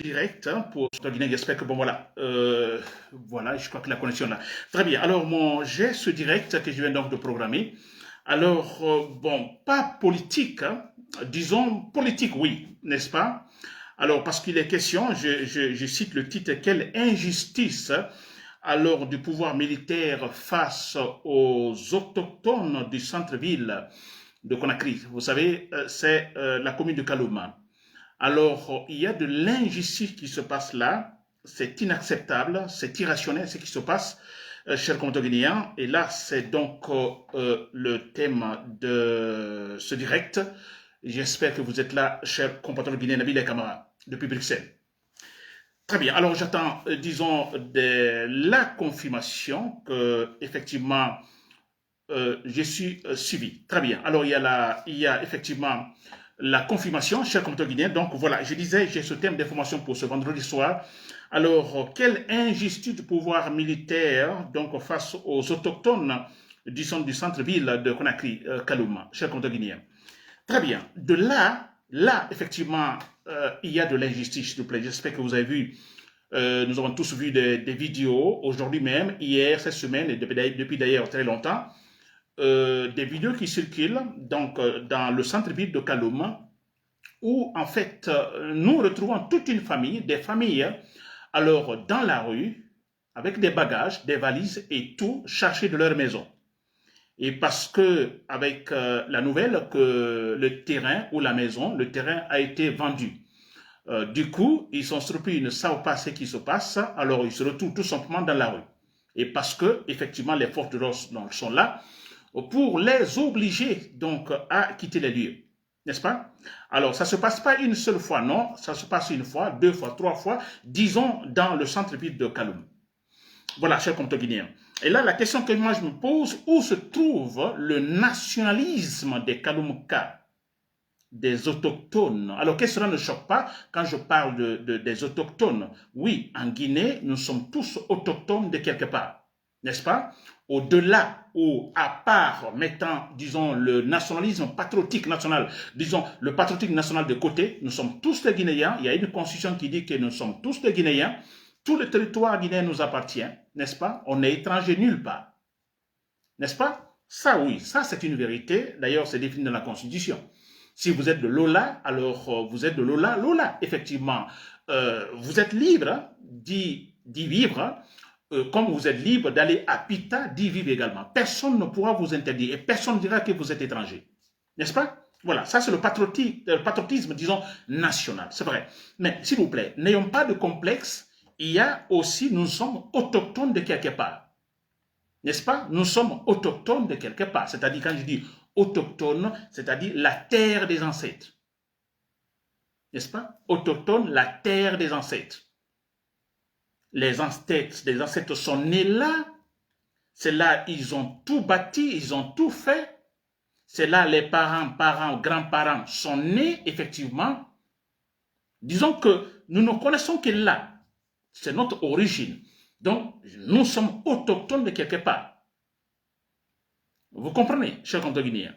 Direct hein, pour la Guinée. J'espère que bon voilà, voilà, je crois que la connexion là. Très bien. Alors j'ai ce direct que je viens donc de programmer. Alors bon, pas politique, hein, disons politique, oui, n'est-ce pas? Alors parce qu'il est question, je cite le titre, quelle injustice alors du pouvoir militaire face aux autochtones du centre-ville de Conakry. Vous savez, c'est la commune de Kalouma. Alors, il y a de l'injustice qui se passe là. C'est inacceptable, c'est irrationnel ce qui se passe, chers Guinéens. Et là, c'est donc le thème de ce direct. J'espère que vous êtes là, chers compatriotes guinéens, Nabil et Camara, depuis Bruxelles. Très bien. Alors, j'attends, disons, la confirmation que, effectivement, je suis suivi. Très bien. Alors, il y a effectivement la confirmation, cher compteur guinéen. Donc, voilà, je disais, j'ai ce thème d'information pour ce vendredi soir. Alors, quelle injustice du pouvoir militaire donc face aux autochtones du centre-ville de Conakry, Kalouma, cher compteur guinéen. Très bien. De là, effectivement, il y a de l'injustice, s'il vous plaît. J'espère que vous avez vu. Nous avons tous vu des vidéos aujourd'hui même, hier, cette semaine, et depuis d'ailleurs très longtemps, des vidéos qui circulent donc dans le centre-ville de Kaloum, où en fait nous retrouvons toute une famille, des familles, alors dans la rue, avec des bagages, des valises et tout chargé de leur maison. Et parce que avec la nouvelle que le terrain ou la maison, le terrain a été vendu. Du coup, ils sont surpris, ils ne savent pas ce qui se passe, alors ils se retrouvent tout simplement dans la rue. Et parce que effectivement les forces de l'ordre sont là, pour les obliger donc à quitter les lieux. N'est-ce pas? Alors, ça ne se passe pas une seule fois, non. Ça se passe une fois, deux fois, trois fois, disons dans le centre-ville de Kaloum. Voilà, chers comptes guinéens. Et là, la question que moi je me pose, où se trouve le nationalisme des Kaloumka, des autochtones? Alors, qu'est-ce que cela ne choque pas quand je parle des autochtones? Oui, en Guinée, nous sommes tous autochtones de quelque part, n'est-ce pas? Au-delà ou à part mettant, disons, le nationalisme patriotique national, disons, le patriotique national de côté, nous sommes tous des Guinéens. Il y a une constitution qui dit que nous sommes tous des Guinéens. Tout le territoire guinéen nous appartient, n'est-ce pas? On n'est étranger nulle part, n'est-ce pas? Ça, oui, ça c'est une vérité. D'ailleurs, c'est défini dans la Constitution. Si vous êtes de Lola, alors vous êtes de Lola. Lola, effectivement, vous êtes libre d'y vivre, comme vous êtes libre d'aller à Pita, d'y vivre également. Personne ne pourra vous interdire et personne ne dira que vous êtes étranger. N'est-ce pas? Voilà, ça c'est le patriotisme, disons, national. C'est vrai. Mais s'il vous plaît, n'ayons pas de complexe. Il y a aussi, nous sommes autochtones de quelque part. N'est-ce pas? Nous sommes autochtones de quelque part. C'est-à-dire, quand je dis autochtone, c'est-à-dire la terre des ancêtres. N'est-ce pas? Autochtone, la terre des ancêtres. Les ancêtres sont nés là. C'est là, ils ont tout bâti, ils ont tout fait. C'est là, les parents, grands-parents sont nés, effectivement. Disons que nous ne connaissons que là. C'est notre origine. Donc, nous sommes autochtones de quelque part. Vous comprenez, chers compatriotes guinéens?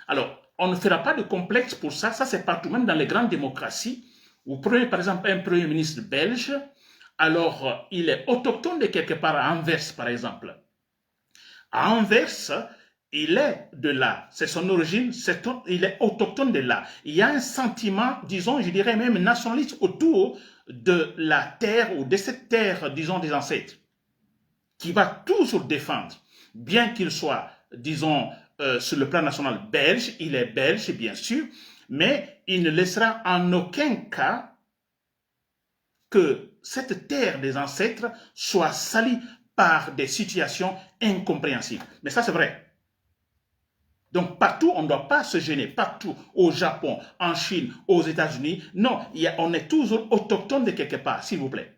Alors, on ne fera pas de complexe pour ça. Ça, c'est partout, même dans les grandes démocraties. Vous prenez, par exemple, un premier ministre belge. Alors, il est autochtone de quelque part à Anvers, par exemple. À Anvers, il est de là. C'est son origine, il est autochtone de là. Il y a un sentiment, disons, je dirais même nationaliste autour de la terre ou de cette terre, disons, des ancêtres, qui va toujours défendre, bien qu'il soit, disons, sur le plan national belge, il est belge, bien sûr, mais il ne laissera en aucun cas que cette terre des ancêtres soit salie par des situations incompréhensibles. Mais ça, c'est vrai. Donc, partout, on ne doit pas se gêner. Partout, au Japon, en Chine, aux États-Unis. Non, on est toujours autochtone de quelque part, s'il vous plaît.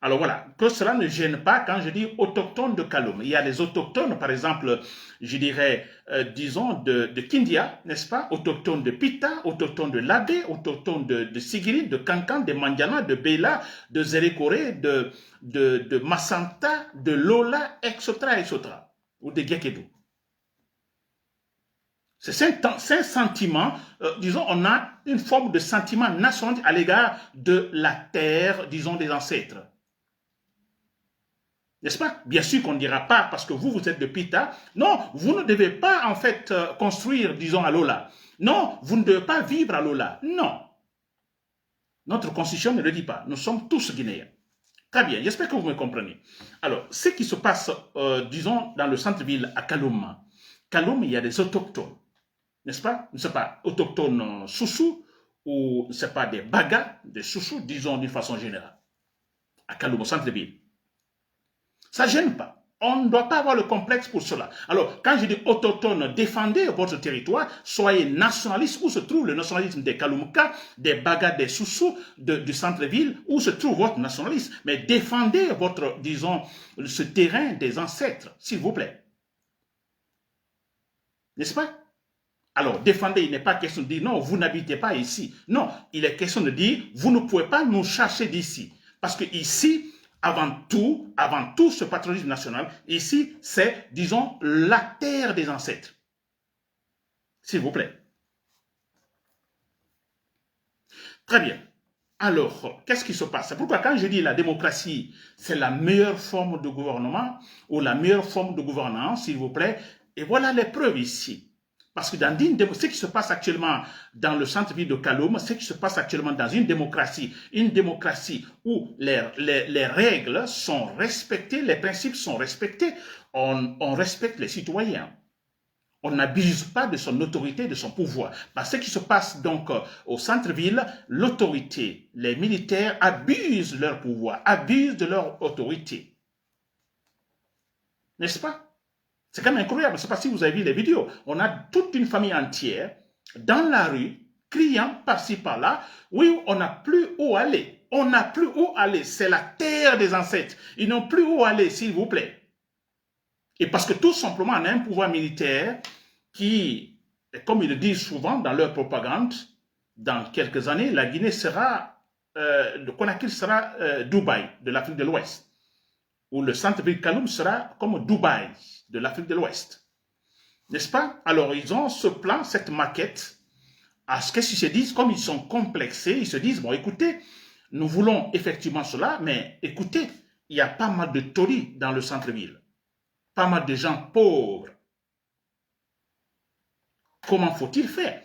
Alors voilà, que cela ne gêne pas quand je dis autochtones de Kaloum. Il y a les autochtones, par exemple, je dirais, disons, de Kindia, n'est-ce pas? Autochtones de Pita, autochtones de Labé, autochtones de Sigiri, de Kankan, de Mandiana, de Bela, de Zérékoré, de Massanta, de Lola, etc., etc. Ou de Gekedou. C'est un sentiment, disons, on a une forme de sentiment national à l'égard de la terre, disons, des ancêtres. N'est-ce pas? Bien sûr qu'on ne dira pas, parce que vous êtes de Pita, non, vous ne devez pas, en fait, construire, disons, à Lola. Non, vous ne devez pas vivre à Lola. Non. Notre constitution ne le dit pas. Nous sommes tous Guinéens. Très bien, j'espère que vous me comprenez. Alors, ce qui se passe, disons, dans le centre-ville à Kaloum. Kaloum, il y a des autochtones, n'est-ce pas? Ne sais pas, autochtones Soussou ou, ne sais pas, des Bagas, des Soussou, disons d'une façon générale. À Kaloum, au centre-ville. Ça ne gêne pas. On ne doit pas avoir le complexe pour cela. Alors, quand je dis autochtone, défendez votre territoire, soyez nationaliste, où se trouve le nationalisme des Kaloumka, des Bagas, des Soussou, du centre-ville, où se trouve votre nationalisme. Mais défendez votre, disons, ce terrain des ancêtres, s'il vous plaît. N'est-ce pas? Alors, défendez, il n'est pas question de dire non, vous n'habitez pas ici. Non, il est question de dire, vous ne pouvez pas nous chercher d'ici. Parce que ici, avant tout ce patriotisme national, ici, c'est, disons, la terre des ancêtres. S'il vous plaît. Très bien. Alors, qu'est-ce qui se passe? C'est pourquoi quand je dis la démocratie, c'est la meilleure forme de gouvernement ou la meilleure forme de gouvernance, s'il vous plaît. Et voilà les preuves ici. Parce que ce qui se passe actuellement dans le centre-ville de Kaloum, ce qui se passe actuellement dans une démocratie où les règles sont respectées, les principes sont respectés, on respecte les citoyens. On n'abuse pas de son autorité, de son pouvoir. Parce que ce qui se passe donc au centre-ville, l'autorité, les militaires abusent leur pouvoir, abusent de leur autorité. N'est-ce pas? C'est quand même incroyable. Je ne sais pas si vous avez vu les vidéos. On a toute une famille entière dans la rue, criant par-ci, par-là. Oui, on n'a plus où aller. On n'a plus où aller. C'est la terre des ancêtres. Ils n'ont plus où aller, s'il vous plaît. Et parce que tout simplement, on a un pouvoir militaire qui, comme ils le disent souvent dans leur propagande, dans quelques années, la Guinée sera, le Conakry sera Dubaï de l'Afrique de l'Ouest. Ou le centre-ville Kaloum sera comme Dubaï de l'Afrique de l'Ouest. N'est-ce pas? Alors, ils ont ce plan, cette maquette. À ce qu'ils se disent, comme ils sont complexés, ils se disent, bon, écoutez, nous voulons effectivement cela, mais écoutez, il y a pas mal de tories dans le centre-ville. Pas mal de gens pauvres. Comment faut-il faire?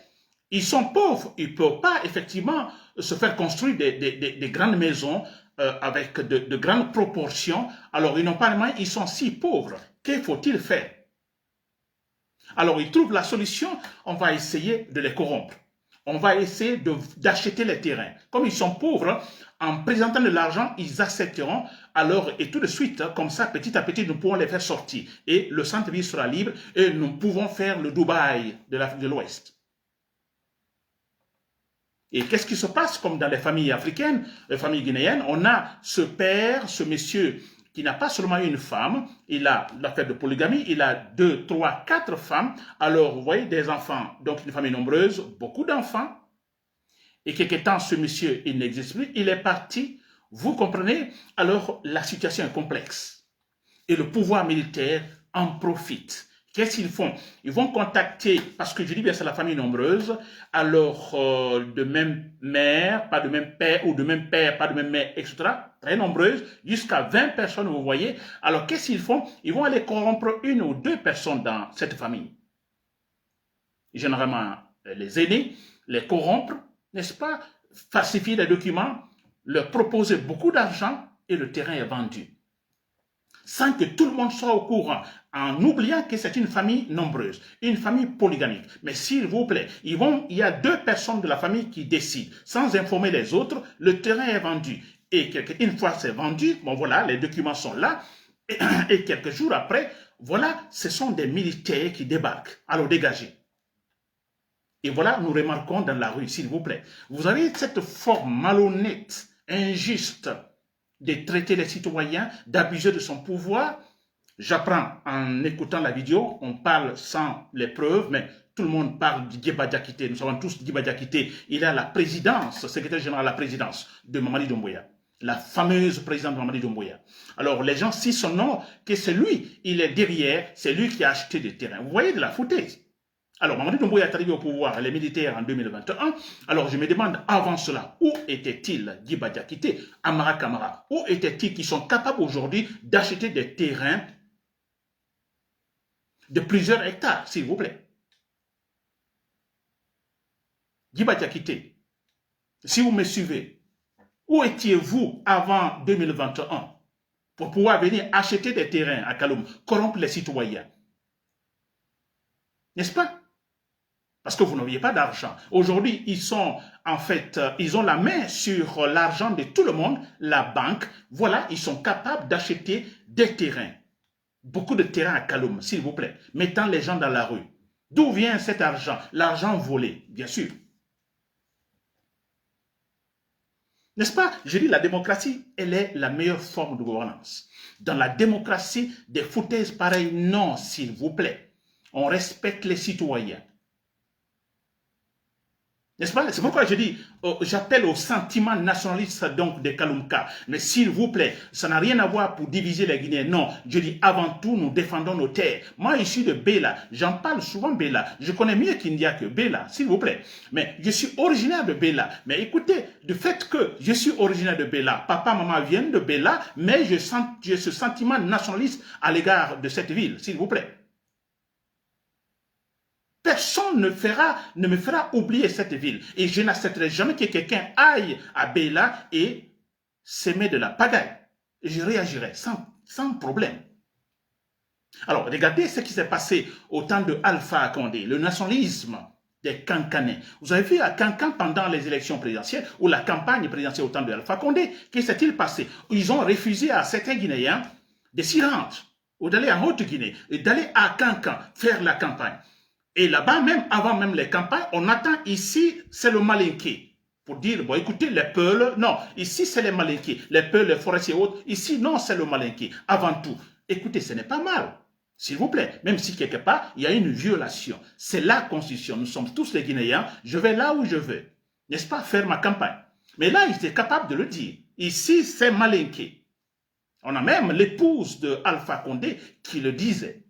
Ils sont pauvres. Ils ne peuvent pas, effectivement, se faire construire des grandes maisons avec de grandes proportions. Alors, ils n'ont pas les moyens, ils sont si pauvres. Que faut-il faire? Alors, ils trouvent la solution, on va essayer de les corrompre. On va essayer d'acheter les terrains. Comme ils sont pauvres, en présentant de l'argent, ils accepteront. Alors, et tout de suite, comme ça, petit à petit, nous pourrons les faire sortir. Et le centre-ville sera libre et nous pouvons faire le Dubaï de l'Afrique de l'Ouest. Et qu'est-ce qui se passe comme dans les familles africaines, les familles guinéennes? On a ce père, ce monsieur qui n'a pas seulement une femme, il a l'affaire de polygamie, il a 2, 3, 4 femmes. Alors, vous voyez, des enfants, donc une famille nombreuse, beaucoup d'enfants. Et quelque temps, ce monsieur, il n'existe plus, il est parti. Vous comprenez? Alors, la situation est complexe. Et le pouvoir militaire en profite. Qu'est-ce qu'ils font? Ils vont contacter, parce que je dis bien c'est la famille nombreuse, alors de même mère, pas de même père, ou de même père, pas de même mère, etc. Très nombreuses, jusqu'à 20 personnes, vous voyez. Alors qu'est-ce qu'ils font? Ils vont aller corrompre 1 ou 2 personnes dans cette famille. Généralement, les aînés, les corrompre, n'est-ce pas? Falsifier les documents, leur proposer beaucoup d'argent et le terrain est vendu. Sans que tout le monde soit au courant, en oubliant que c'est une famille nombreuse, une famille polygamique. Mais s'il vous plaît, il y a 2 personnes de la famille qui décident, sans informer les autres, le terrain est vendu. Et une fois c'est vendu, bon voilà, les documents sont là, et quelques jours après, voilà, ce sont des militaires qui débarquent. Alors dégagez. Et voilà, nous remarquons dans la rue, s'il vous plaît. Vous avez cette forme malhonnête, injuste, de traiter les citoyens, d'abuser de son pouvoir. J'apprends en écoutant la vidéo, on parle sans les preuves, mais tout le monde parle de Diéba Diakité. Nous savons tous Diéba Diakité. Il est à la présidence, secrétaire général à la présidence de Mamadi Doumbouya, la fameuse présidente de Mamadi Doumbouya. Alors les gens s'y nom que c'est lui, il est derrière, c'est lui qui a acheté des terrains. Vous voyez de la foutaise. Alors, Mamadi Doumbouya est arrivé au pouvoir, les militaires en 2021. Alors, je me demande, avant cela, où était-il, Diba Diakité, Amara Kamara? Où étaient-ils qui sont capables aujourd'hui d'acheter des terrains de plusieurs hectares, s'il vous plaît? Diba Diakité, si vous me suivez, où étiez-vous avant 2021 pour pouvoir venir acheter des terrains à Kaloum, corrompre les citoyens? N'est-ce pas? Parce que vous n'aviez pas d'argent. Aujourd'hui, ils sont, en fait, ils ont la main sur l'argent de tout le monde, la banque. Voilà, ils sont capables d'acheter des terrains. Beaucoup de terrains à Kaloum, s'il vous plaît, mettant les gens dans la rue. D'où vient cet argent? L'argent volé, bien sûr. N'est-ce pas? Je dis la démocratie, elle est la meilleure forme de gouvernance. Dans la démocratie, des foutaises pareilles, non, s'il vous plaît. On respecte les citoyens. N'est-ce pas? C'est pourquoi je dis, j'appelle au sentiment nationaliste donc de Kaloumka. Mais s'il vous plaît, ça n'a rien à voir pour diviser les Guinéens. Non, je dis avant tout, nous défendons nos terres. Moi, je suis de Bela. J'en parle souvent Bela. Je connais mieux Kindia que Bela, s'il vous plaît. Mais je suis originaire de Bela. Mais écoutez, du fait que je suis originaire de Bela, papa, maman viennent de Bela, mais j'ai ce sentiment nationaliste à l'égard de cette ville, s'il vous plaît. Personne ne me fera oublier cette ville. Et je n'accepterai jamais que quelqu'un aille à Bela et s'aimer de la pagaille. Et je réagirai sans problème. Alors, regardez ce qui s'est passé au temps de Alpha Condé, le nationalisme des Cancanais. Vous avez vu à Cancan pendant les élections présidentielles ou la campagne présidentielle au temps de Alpha Condé, qu'est-ce qui s'est-il passé? Ils ont refusé à certains Guinéens de s'y rendre ou d'aller en Haute-Guinée et d'aller à Cancan faire la campagne. Et là-bas, même avant même les campagnes, on attend ici, c'est le malinqué. Pour dire, bon, écoutez, les peuls, non, ici c'est les malinqués. Les peuls, les forestiers et autres, ici, non, c'est le malinqué. Avant tout, écoutez, ce n'est pas mal. S'il vous plaît, même si quelque part, il y a une violation. C'est la constitution. Nous sommes tous les Guinéens. Je vais là où je veux. N'est-ce pas, faire ma campagne. Mais là, il était capable de le dire. Ici, c'est malinqué. On a même l'épouse de Alpha Condé qui le disait.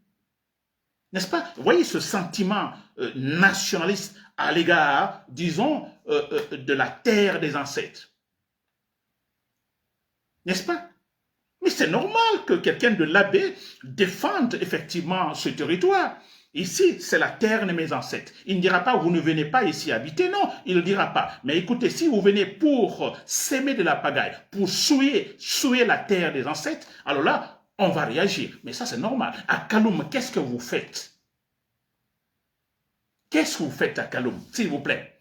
N'est-ce pas? Vous voyez ce sentiment nationaliste à l'égard, disons, de la terre des ancêtres. N'est-ce pas? Mais c'est normal que quelqu'un de l'abbé défende effectivement ce territoire. Ici, c'est la terre de mes ancêtres. Il ne dira pas, vous ne venez pas ici habiter. Non, il ne dira pas. Mais écoutez, si vous venez pour s'aimer de la pagaille, pour souiller la terre des ancêtres, alors là, on va réagir. Mais ça, c'est normal. À Kaloum, qu'est-ce que vous faites? Qu'est-ce que vous faites à Kaloum, s'il vous plaît?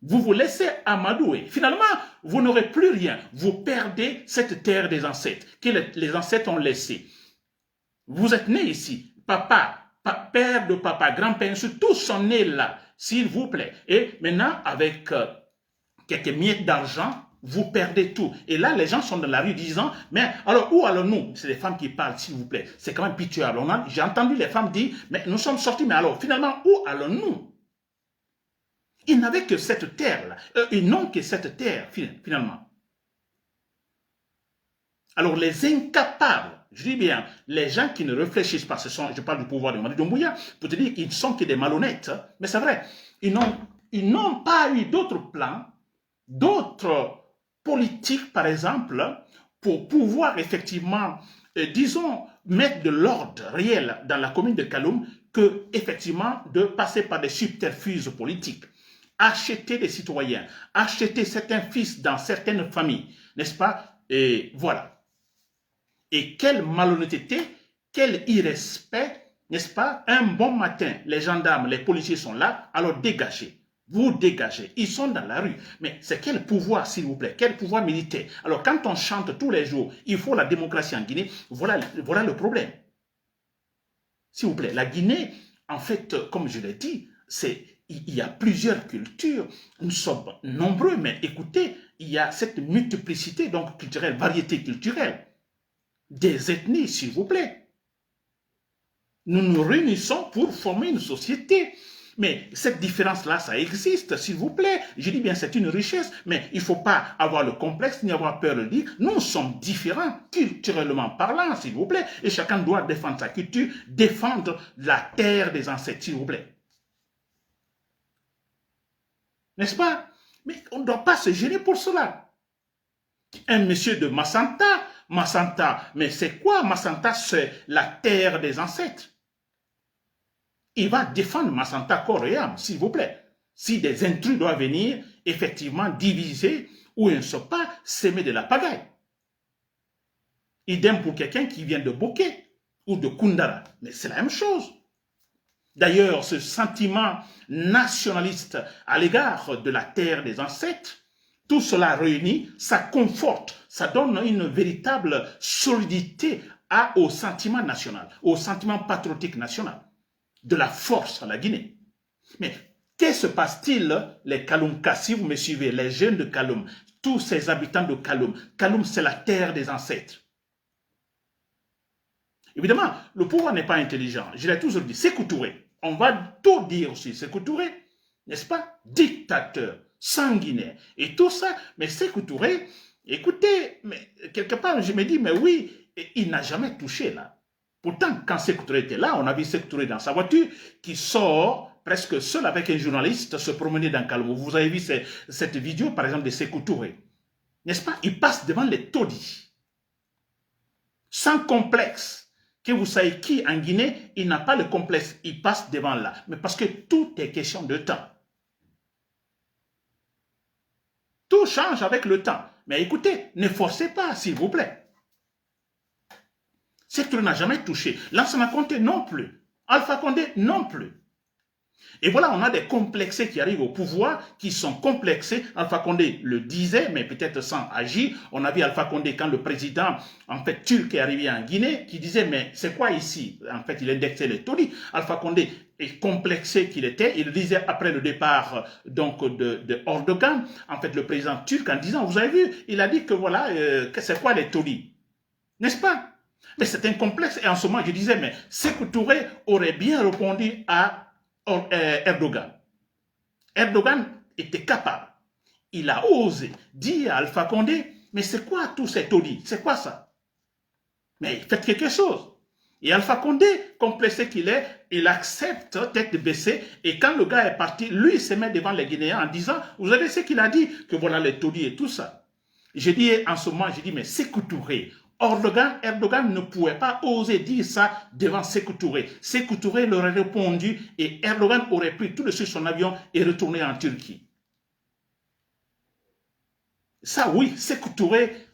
Vous vous laissez amadouer. Finalement, vous n'aurez plus rien. Vous perdez cette terre des ancêtres que les ancêtres ont laissée. Vous êtes né ici. Papa, père de papa, grand-père, tous sont nés là, s'il vous plaît. Et maintenant, avec quelques miettes d'argent, vous perdez tout. Et là, les gens sont dans la rue disant, mais alors où allons-nous? C'est les femmes qui parlent, s'il vous plaît. C'est quand même pitoyable. J'ai entendu les femmes dire, mais nous sommes sortis, mais alors finalement, où allons-nous? Ils n'avaient que cette terre-là. Ils n'ont que cette terre, finalement. Alors les incapables, je dis bien, les gens qui ne réfléchissent pas, je parle du pouvoir de Mamadi Doumbouya, pour te dire qu'ils ne sont que des malhonnêtes, mais c'est vrai, ils n'ont pas eu d'autres plans, d'autres politiques, par exemple, pour pouvoir effectivement, disons, mettre de l'ordre réel dans la commune de Kaloum que, effectivement, de passer par des subterfuges politiques. Acheter des citoyens, acheter certains fils dans certaines familles, n'est-ce pas? Et voilà. Et quelle malhonnêteté, quel irrespect, n'est-ce pas? Un bon matin, les gendarmes, les policiers sont là, alors dégagez. Vous dégagez. Ils sont dans la rue. Mais c'est quel pouvoir, s'il vous plaît? Quel pouvoir militaire? Alors, quand on chante tous les jours, il faut la démocratie en Guinée, voilà le problème. S'il vous plaît, la Guinée, en fait, comme je l'ai dit, il y a plusieurs cultures. Nous sommes nombreux, mais écoutez, il y a cette multiplicité donc culturelle, variété culturelle. Des ethnies, s'il vous plaît. Nous nous réunissons pour former une société. Mais cette différence-là, ça existe, s'il vous plaît. Je dis bien, c'est une richesse, mais il ne faut pas avoir le complexe ni avoir peur de le dire. Nous sommes différents, culturellement parlant, s'il vous plaît, et chacun doit défendre sa culture, défendre la terre des ancêtres, s'il vous plaît. N'est-ce pas? Mais on ne doit pas se gêner pour cela. Un monsieur de Massanta, mais c'est quoi Massanta? C'est la terre des ancêtres. Il va défendre Massanta corps et âme, s'il vous plaît. Si des intrus doivent venir, effectivement, diviser ou ne sont pas s'aimer de la pagaille. Idem pour quelqu'un qui vient de Bokeh ou de Kundara. Mais c'est la même chose. D'ailleurs, ce sentiment nationaliste à l'égard de la terre des ancêtres, tout cela réuni, ça conforte, ça donne une véritable solidité au sentiment national, au sentiment patriotique national, de la force à la Guinée. Mais que se passe-t-il, les Kaloumkas, si vous me suivez, les jeunes de Kaloum, tous ces habitants de Kaloum? Kaloum, c'est la terre des ancêtres. Évidemment, le pouvoir n'est pas intelligent. Je l'ai toujours dit, Sékou Touré. On va tout dire aussi. Sékou Touré, n'est-ce pas? Dictateur, sanguinaire et tout ça. Mais Sékou Touré, écoutez, mais quelque part, je me dis, mais oui, il n'a jamais touché là. Pourtant, quand Sékou Touré était là, on a vu Sékou Touré dans sa voiture qui sort presque seul avec un journaliste se promener dans Kalou. Vous avez vu cette vidéo, par exemple, de Sékou Touré. N'est-ce pas? Il passe devant les taudis. Sans complexe. Que vous savez qui en Guinée, il n'a pas le complexe, il passe devant là. Mais parce que tout est question de temps. Tout change avec le temps. Mais écoutez, ne forcez pas, s'il vous plaît. Sékou n'a jamais touché. Lansana Conté non plus. Alpha Condé non plus. Et voilà, on a des complexés qui arrivent au pouvoir, qui sont complexés. Alpha Condé le disait, mais peut-être sans agir. On a vu Alpha Condé quand le président, en fait, turc est arrivé en Guinée, qui disait, mais c'est quoi ici? En fait, il indexait les taudis. Alpha Condé est complexé qu'il était. Il disait après le départ donc de Erdogan, en fait, le président turc, en disant, vous avez vu, il a dit que voilà, c'est quoi les taudis? N'est-ce pas? Mais c'est un complexe. Et en ce moment, je disais, mais Sékou Touré aurait bien répondu à Erdogan. Erdogan était capable. Il a osé dire à Alpha Condé, mais c'est quoi tous ces taudis? C'est quoi ça? Mais faites quelque chose. Et Alpha Condé, complexé qu'il est, il accepte tête baissée. Et quand le gars est parti, lui, il se met devant les Guinéens en disant, vous avez ce qu'il a dit, que voilà les taudis et tout ça. J'ai dit en ce moment, j'ai dit, mais Sékou Touré, Erdogan ne pouvait pas oser dire ça devant Sékou Touré. Sékou Touré leur aurait répondu et Erdogan aurait pris tout de suite son avion et retourné en Turquie. Ça, oui, Sékou Touré,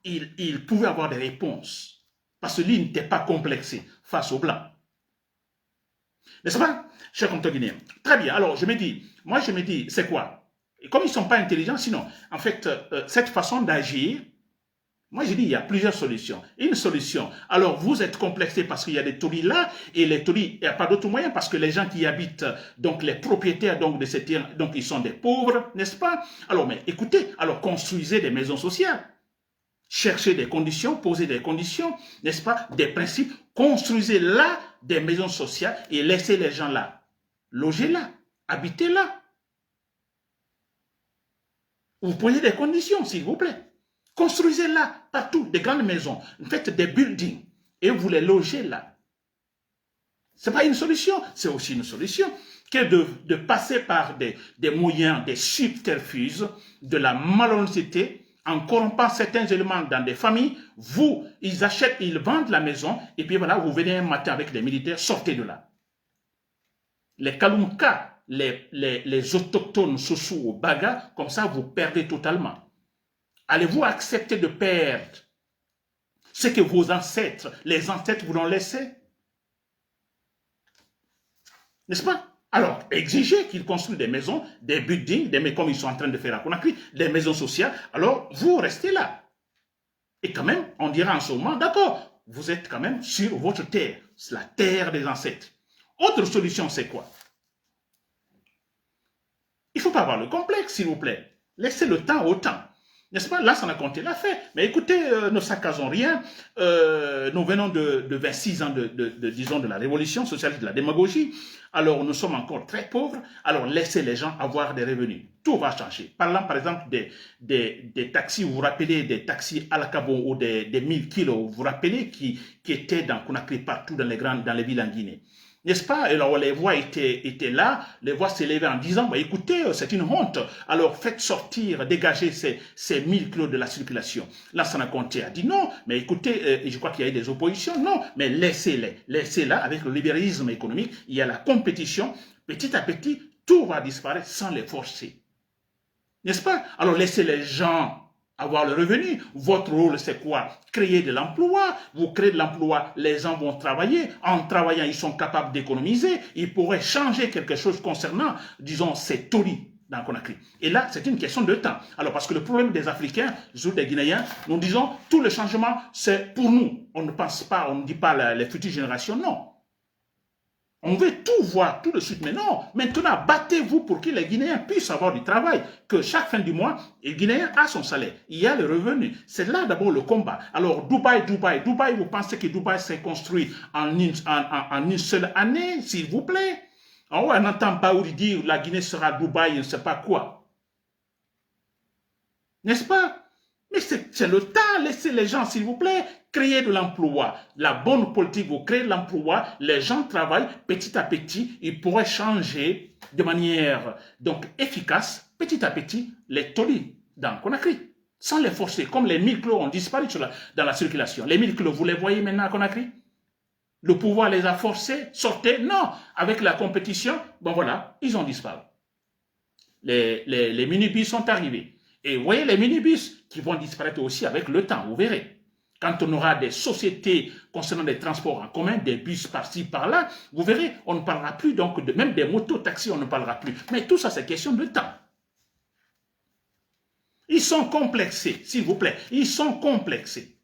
il pouvait avoir des réponses. Parce que lui n'était pas complexé face aux Blancs. N'est-ce pas, cher compteur guinéen? Très bien, alors je me dis, c'est quoi? Et comme ils ne sont pas intelligents, sinon, en fait, cette façon d'agir, moi, je dis, il y a plusieurs solutions. Une solution, alors vous êtes complexé parce qu'il y a des taudis là, et les taudis, il n'y a pas d'autre moyen parce que les gens qui habitent, donc les propriétaires donc, de ces terres, donc ils sont des pauvres, n'est-ce pas? Alors, mais écoutez, alors construisez des maisons sociales. Cherchez des conditions, posez des conditions, n'est-ce pas? Des principes, construisez là des maisons sociales et laissez les gens là. Logez là, habitez là. Vous posez des conditions, s'il vous plaît. Construisez là, partout, des grandes maisons. Faites des buildings et vous les logez là. Ce n'est pas une solution, c'est aussi une solution que de passer par des moyens, des subterfuges, de la malhonnêteté, en corrompant certains éléments dans des familles. Vous, ils achètent, ils vendent la maison et puis voilà, vous venez un matin avec des militaires, sortez de là. Les Kaloumkas, les autochtones Soussou ou Baga, comme ça vous perdez totalement. Allez-vous accepter de perdre ce que vos ancêtres, les ancêtres vous l'ont laissé? N'est-ce pas? Alors, exigez qu'ils construisent des maisons, des buildings, comme ils sont en train de faire à Conakry, des maisons sociales. Alors, vous restez là. Et quand même, on dira en ce moment, d'accord, vous êtes quand même sur votre terre. C'est la terre des ancêtres. Autre solution, c'est quoi? Il ne faut pas avoir le complexe, s'il vous plaît. Laissez le temps au temps. N'est-ce pas? Là, ça n'a compté l'a fait. Mais écoutez, ne saccasons rien. Nous venons de 26 ans disons, de la révolution socialiste, de la démagogie. Alors, nous sommes encore très pauvres. Alors, laissez les gens avoir des revenus. Tout va changer. Parlant, par exemple, des taxis, vous vous rappelez des taxis à la Cabo ou des 1000 kilos, vous vous rappelez qui étaient dans Conakry partout dans les villes en Guinée. N'est-ce pas? Alors, les voix étaient là, les voix s'élevaient en disant, bah, écoutez, c'est une honte. Alors, faites sortir, dégagez ces 1000 kilos de la circulation. Là, ça n'a compté a dit non, mais écoutez, je crois qu'il y a eu des oppositions. Non, mais laissez-les. Laissez-la avec le libéralisme économique. Il y a la compétition. Petit à petit, tout va disparaître sans les forcer. N'est-ce pas? Alors, laissez les gens avoir le revenu. Votre rôle, c'est quoi? Créer de l'emploi. Vous créez de l'emploi, les gens vont travailler. En travaillant, ils sont capables d'économiser. Ils pourraient changer quelque chose concernant, disons, ces taulis dans Conakry. Et là, c'est une question de temps. Alors, parce que le problème des Africains, des Guinéens, nous disons, tout le changement, c'est pour nous. On ne pense pas, on ne dit pas les futures générations, non. On veut tout voir tout de suite, mais non. Maintenant, battez-vous pour que les Guinéens puissent avoir du travail, que chaque fin du mois, les Guinéens a son salaire, il y a le revenu. C'est là d'abord le combat. Alors, Dubaï, vous pensez que Dubaï s'est construit en une seule année, s'il vous plaît? On n'entend pas dire la Guinée sera Dubaï, je ne sais pas quoi. N'est-ce pas? Mais c'est le temps, laissez les gens, s'il vous plaît, créer de l'emploi. La bonne politique, vous créez de l'emploi, les gens travaillent petit à petit, ils pourraient changer de manière donc efficace, petit à petit, les taulis dans Conakry, sans les forcer, comme les 1000 kilos ont disparu dans la circulation. Les 1000 kilos, vous les voyez maintenant à Conakry? Le pouvoir les a forcés, sortez, non, avec la compétition, bon voilà, ils ont disparu. Les minibus sont arrivés. Et vous voyez les minibus qui vont disparaître aussi avec le temps, vous verrez. Quand on aura des sociétés concernant des transports en commun, des bus par-ci, par-là, vous verrez, on ne parlera plus donc même des motos-taxis, on ne parlera plus. Mais tout ça, c'est question de temps. Ils sont complexés, s'il vous plaît. Ils sont complexés.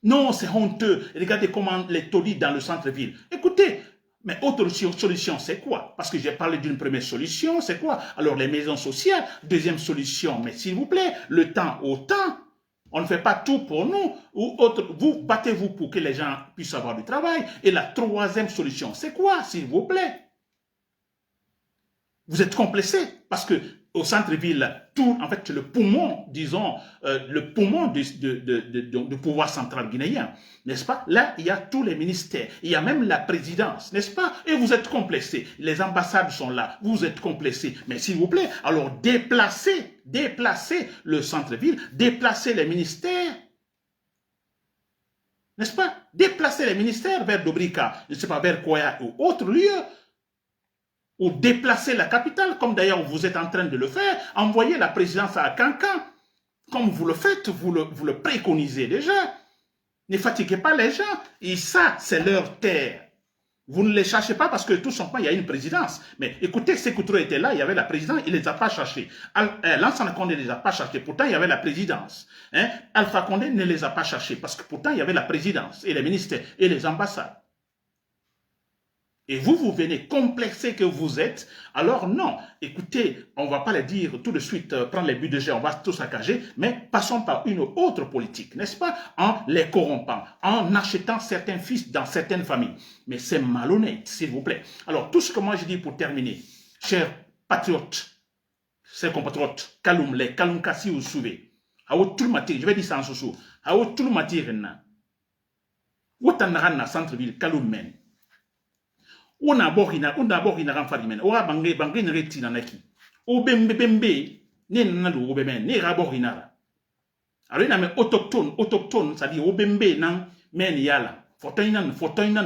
Non, c'est honteux. Regardez comment les taudis dans le centre-ville. Écoutez, mais autre solution, c'est quoi? Parce que j'ai parlé d'une première solution, c'est quoi? Alors, les maisons sociales. Deuxième solution, mais s'il vous plaît, le temps au temps. On ne fait pas tout pour nous. Ou autre, vous, battez-vous pour que les gens puissent avoir du travail. Et la troisième solution, c'est quoi, s'il vous plaît? Vous êtes complexés parce que au centre-ville, tout, en fait, le poumon, disons, le poumon du pouvoir central guinéen, n'est-ce pas? Là, il y a tous les ministères, il y a même la présidence, n'est-ce pas? Et vous êtes complexés. Les ambassades sont là, vous êtes complexés. Mais s'il vous plaît, alors déplacez le centre-ville, déplacez les ministères, n'est-ce pas? Déplacez les ministères vers Dobrika, je ne sais pas, vers Koya ou autre lieu, ou déplacer la capitale, comme d'ailleurs vous êtes en train de le faire, envoyer la présidence à Cancan, comme vous le faites, vous le préconisez déjà. Ne fatiguez pas les gens, et ça, c'est leur terre. Vous ne les cherchez pas parce que tout simplement, il y a une présidence. Mais écoutez, Sékou Touré était là, il y avait la présidence, il ne les a pas cherchés. Lansana Condé ne les a pas cherchés, pourtant il y avait la présidence. Alpha Condé ne les a pas cherchés parce que pourtant il y avait la présidence, et les ministères, et les ambassades. Et vous venez complexer que vous êtes, alors non, écoutez, on ne va pas les dire tout de suite, prendre les budgets, on va tout saccager, mais passons par une autre politique, n'est-ce pas? En les corrompant, en achetant certains fils dans certaines familles. Mais c'est malhonnête, s'il vous plaît. Alors, tout ce que moi je dis pour terminer, chers patriotes, chers compatriotes, Kaloum, les Kaloum Kassi ou Souvé, je vais dire ça en sous-sous, à tout le matir, où t'en as centre-ville, Kaloum men. On a borina ran farimen o ga bangai ne reti nanaki o bembe ne nando o bembe ne ga borina alors ina me autochtone ça dit o bembe nan men yala fotoinan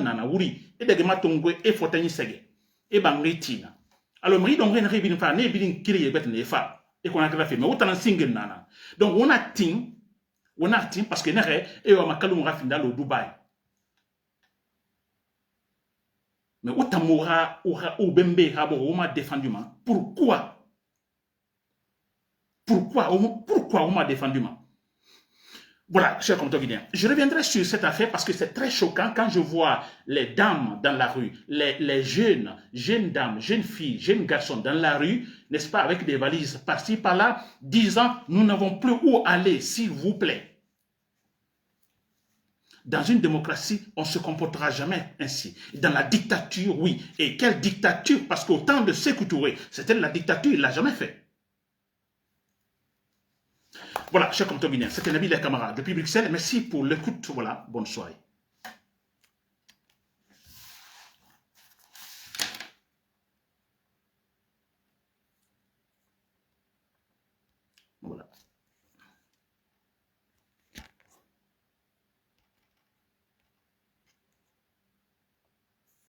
nana wuri e de matongo e fotoini sege e bangai tina alors mari donc ne rebin fa ne bilin kiri e bet ne fa e qu'on a grafé mais autant single nana donc on a tin parce que ne re e o makalu rafinda lo Dubaï. Mais Outamora ou Bembe Rabo m'a défendu. Pourquoi on m'a défendu? Voilà, cher compteur guinéen. Je reviendrai sur cette affaire parce que c'est très choquant quand je vois les dames dans la rue, les jeunes dames, jeunes filles, jeunes garçons dans la rue, n'est-ce pas, avec des valises par-ci, par-là, disant nous n'avons plus où aller, s'il vous plaît. Dans une démocratie, on ne se comportera jamais ainsi. Dans la dictature, oui. Et quelle dictature? Parce qu'au temps de Sékou Touré, c'était la dictature, il ne l'a jamais fait. Voilà, cher compteur guinéen, c'était Nabil El Kamara depuis Bruxelles. Merci pour l'écoute. Voilà, bonne soirée.